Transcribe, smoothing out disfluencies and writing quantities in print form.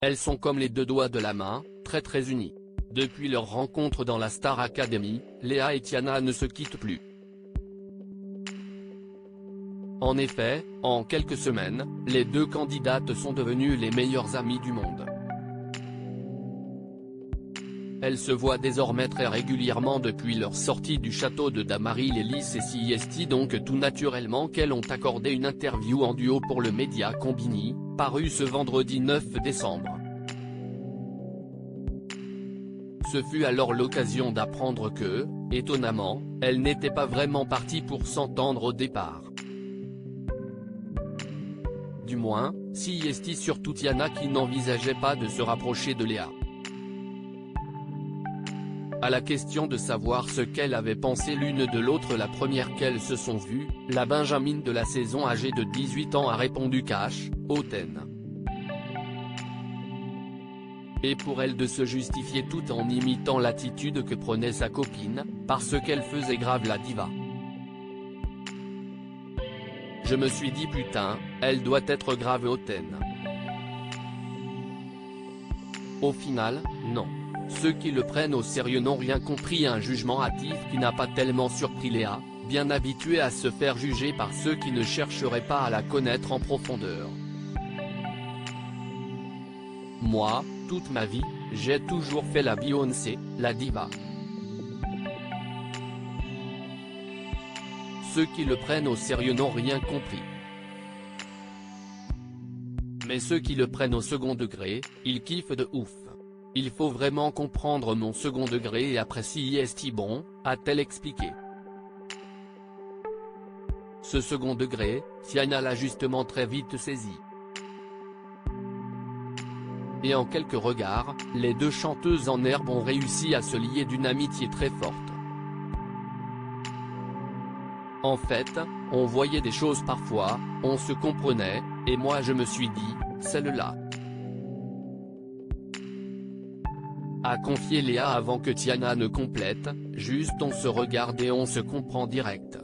Elles sont comme les deux doigts de la main, très unies. Depuis leur rencontre dans la Star Academy, Léa et Tiana ne se quittent plus. En effet, en quelques semaines, les deux candidates sont devenues les meilleures amies du monde. Elles se voient désormais très régulièrement depuis leur sortie du château de Damaris-les-Lys et CIST, donc tout naturellement qu'elles ont accordé une interview en duo pour le média Combini, paru ce vendredi 9 décembre. Ce fut alors l'occasion d'apprendre que, étonnamment, elles n'étaient pas vraiment parties pour s'entendre au départ. Du moins, CIST surtout Tiana qui n'envisageait pas de se rapprocher de Léa. À la question de savoir ce qu'elles avaient pensé l'une de l'autre la première qu'elles se sont vues, la Benjamine de la saison âgée de 18 ans a répondu cash, hautaine. Et pour elle de se justifier tout en imitant l'attitude que prenait sa copine, parce qu'elle faisait grave la diva. Je me suis dit putain, elle doit être grave hautaine. Au final, non. Ceux qui le prennent au sérieux n'ont rien compris, un jugement hâtif qui n'a pas tellement surpris Léa, bien habituée à se faire juger par ceux qui ne chercheraient pas à la connaître en profondeur. Moi, toute ma vie, j'ai toujours fait la Beyoncé, la diva. Ceux qui le prennent au sérieux n'ont rien compris. Mais ceux qui le prennent au second degré, ils kiffent de ouf. Il faut vraiment comprendre mon second degré et après CIST bon, a-t-elle expliqué. Ce second degré, Tiana l'a justement très vite saisi. Et en quelques regards, les deux chanteuses en herbe ont réussi à se lier d'une amitié très forte. En fait, on voyait des choses parfois, on se comprenait, et moi je me suis dit, celle-là. A confié Léa avant que Tiana ne complète, juste on se regarde et on se comprend direct.